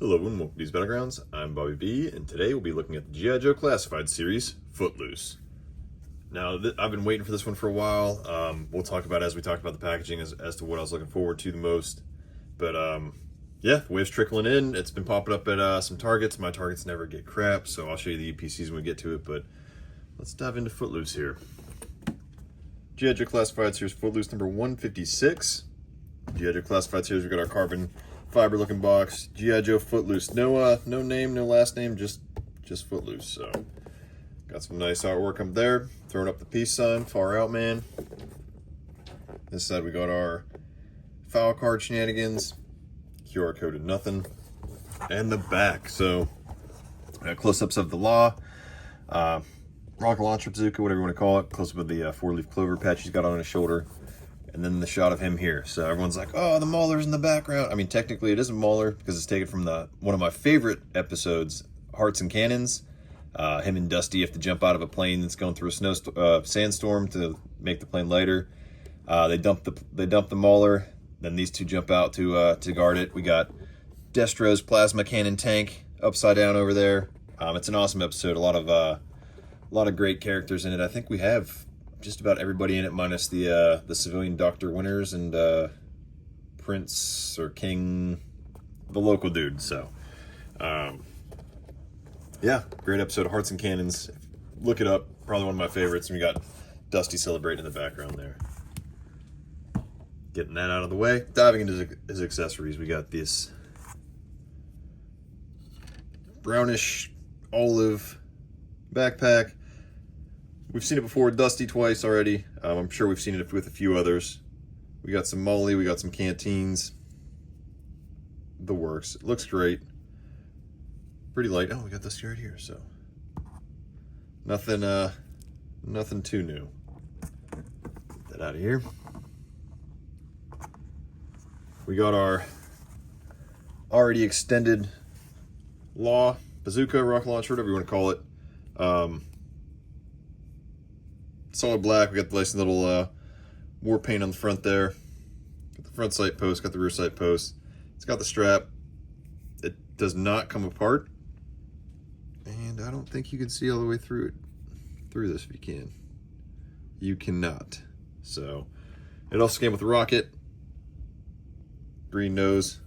Hello and welcome to these Battlegrounds. I'm Bobby B, and today we'll be looking at the GIJoe Classified Series Footloose. Now, I've been waiting for this one for a while. We'll talk about it as we talked about the packaging as to what I was looking forward to the most. But yeah, the wave's trickling in. It's been popping up at some targets. My targets never get crap, so I'll show you the EPCs when we get to it. But let's dive into Footloose here. GIJoe Classified Series Footloose number 156. GIJoe Classified Series, we got our carbon fiber looking box. GIJoe Footloose. No name, no last name, just Footloose. So got some nice artwork up there. Throwing up the peace sign, far out man. This side we got our foul card shenanigans, QR coded nothing, and the back. So close-ups of the law, rocket launcher bazooka, whatever you want to call it. Close-up of the four-leaf clover patch he's got on his shoulder. And then the shot of him here. So everyone's like, oh, the Mauler's in the background. I mean, technically it is a Mauler because it's taken from one of my favorite episodes, Hearts and Cannons. Him and Dusty have to jump out of a plane that's going through a sandstorm to make the plane lighter. They dump the Mauler. Then these two jump out to guard it. We got Destro's plasma cannon tank upside down over there. It's an awesome episode. A lot of great characters in it. I think we have just about everybody in it minus the civilian Dr. Winters and Prince or King, the local dude. So yeah, great episode of Hearts and Cannons. Look it up, probably one of my favorites. And we got Dusty celebrating in the background there. Getting that out of the way, diving into his accessories, we got this brownish olive backpack. We've seen it before, Dusty twice already. I'm sure we've seen it with a few others. We got some Molly, we got some canteens. The works. It looks great. Pretty light. Oh, we got Dusty right here, so nothing too new. Get that out of here. We got our already extended law bazooka, rocket launcher, whatever you want to call it. Solid black. We got the nice little war paint on the front there. Got the front sight post, got the rear sight post. It's got the strap. It does not come apart. And I don't think you can see all the way through this if you can. You cannot. So it also came with a rocket. Green nose,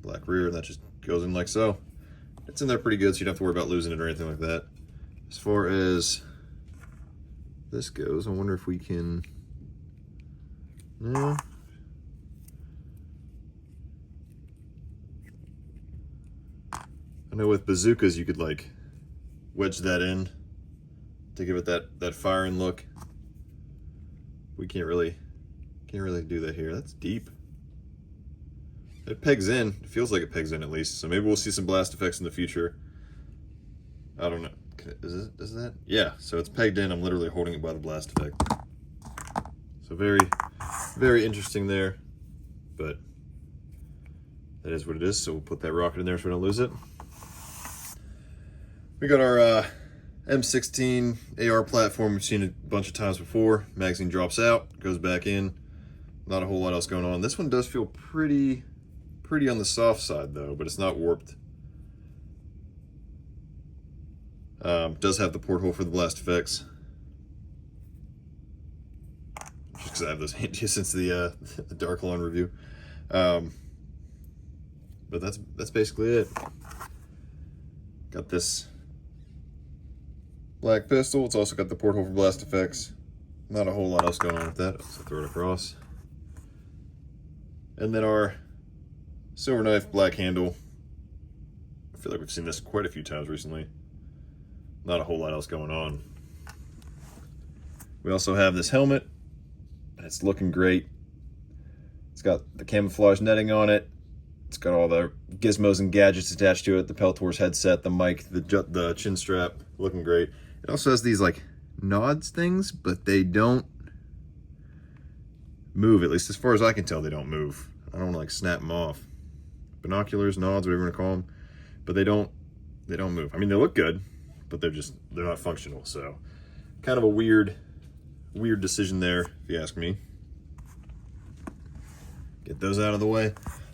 black rear, and that just goes in like so. It's in there pretty good, so you don't have to worry about losing it or anything like that. As far as this goes, I wonder if we can, no. I know with bazookas you could like wedge that in to give it that firing look. We can't really do that here. That's deep. It pegs in. It feels like it pegs in at least. So maybe we'll see some blast effects in the future. I don't know. Is that? Yeah, so it's pegged in. I'm literally holding it by the blast effect. So very, very interesting there. But that is what it is. So we'll put that rocket in there so we don't lose it. We got our M16 AR platform. We've seen it a bunch of times before. Magazine drops out, goes back in. Not a whole lot else going on. This one does feel pretty on the soft side though, but it's not warped. Does have the porthole for the blast effects. Just because I have those handy since the Dark Lawn review. But that's basically it. Got this black pistol. It's also got the porthole for blast effects. Not a whole lot else going on with that. So throw it across. And then our silver knife, black handle. I feel like we've seen this quite a few times recently. Not a whole lot else going on. We also have this helmet. It's looking great. It's got the camouflage netting on it. It's got all the gizmos and gadgets attached to it. The Peltor's headset, the mic, the chin strap. Looking great. It also has these like nods things, but they don't move. At least as far as I can tell, they don't move. I don't want to like snap them off. Binoculars, nods, whatever you want to call them. But they don't move. I mean, they look good, but they're not functional. So kind of a weird decision there, if you ask me. Get those out of the way.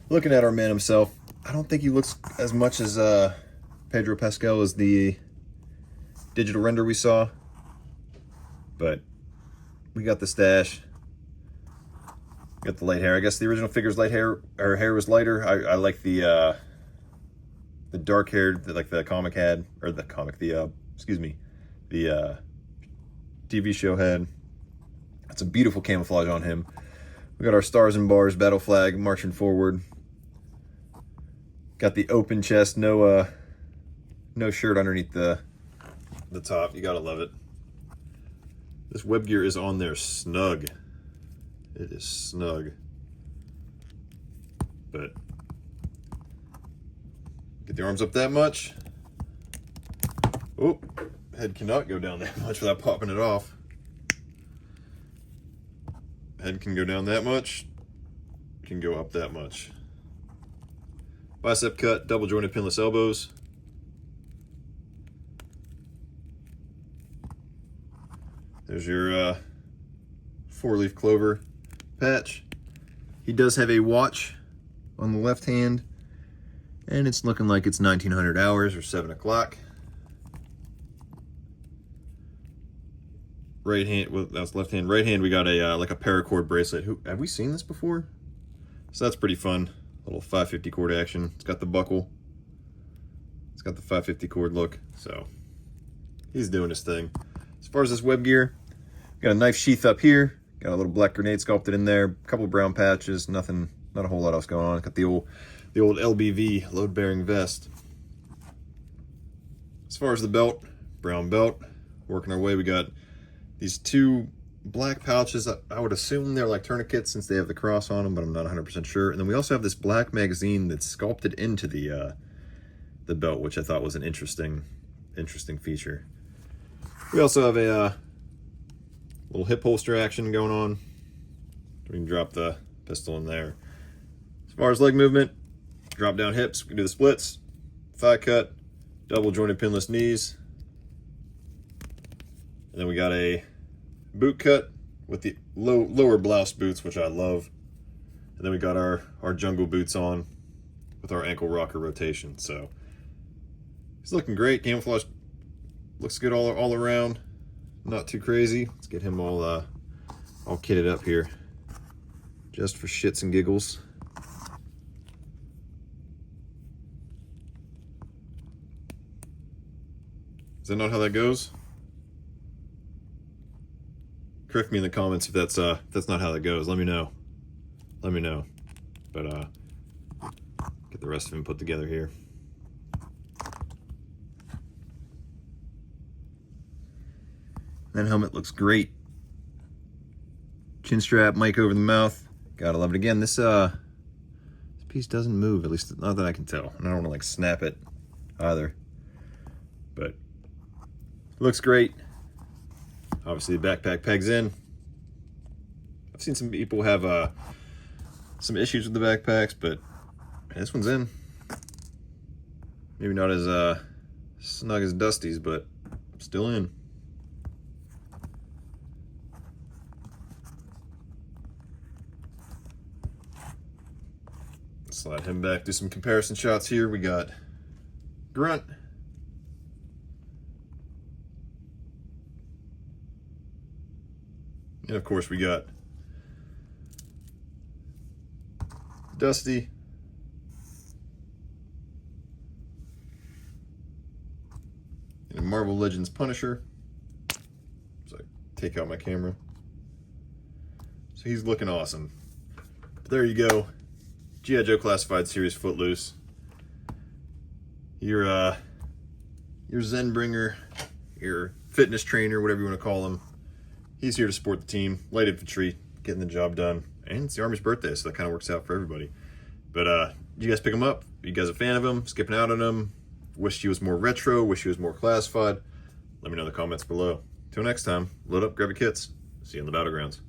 Looking at our man himself, I don't think he looks as much as Pedro Pascal as the digital render we saw, but we got the stash. Got the light hair. I guess the original figure's light hair, her hair was lighter. I like the dark haired, like the comic had, or the comic, the TV show had. That's a beautiful camouflage on him. We got our stars and bars battle flag marching forward. Got the open chest, no shirt underneath the top. You gotta love it. This web gear is on there snug. It is snug. But get the arms up that much. Oh, head cannot go down that much without popping it off. Head can go down that much. Can go up that much. Bicep cut, double jointed pinless elbows. There's your 4-leaf clover patch. He does have a watch on the left hand, and it's looking like it's 1900 hours or 7 o'clock. Right hand, well, that's left hand. Right hand, we got a like a paracord bracelet. Have we seen this before? So that's pretty fun. Little 550 cord action. It's got the buckle. It's got the 550 cord look. So he's doing his thing. As far as this web gear, got a knife sheath up here. Got a little black grenade sculpted in there. A couple brown patches. Nothing, not a whole lot else going on. Got the old LBV load bearing vest. As far as the belt, brown belt. Working our way, we got these 2 black pouches. I would assume they're like tourniquets since they have the cross on them, but I'm not 100% sure. And then we also have this black magazine that's sculpted into the belt, which I thought was an interesting feature. We also have a little hip holster action going on. We can drop the pistol in there. As far as leg movement, drop down hips, we can do the splits, thigh cut, double jointed pinless knees. And then we got a boot cut with the lower blouse boots, which I love. And then we got our jungle boots on with our ankle rocker rotation. So he's looking great. Camouflage looks good all around. Not too crazy. Let's get him all kitted up here, just for shits and giggles. Is that not how that goes? Correct me in the comments if that's not how that goes. Let me know. Let me know. But get the rest of him put together here. That helmet looks great. Chin strap, mic over the mouth. Gotta love it. Again, this piece doesn't move, at least not that I can tell. And I don't want to like snap it either. But it looks great. Obviously the backpack pegs in. I've seen some people have some issues with the backpacks, but this one's in. Maybe not as snug as Dusty's, but still in. Slide him back, do some comparison shots here. We got Grunt. And of course we got Dusty. And Marvel Legends Punisher. So I take out my camera. So he's looking awesome. But there you go. GIJoe Classified Series Footloose. Your Zen bringer, your fitness trainer, whatever you want to call him. He's here to support the team, light infantry, getting the job done. And it's the Army's birthday, so that kind of works out for everybody. But you guys pick him up? You guys a fan of him? Skipping out on him? Wish he was more retro? Wish he was more classified? Let me know in the comments below. Till next time, load up, grab your kits. See you in the battlegrounds.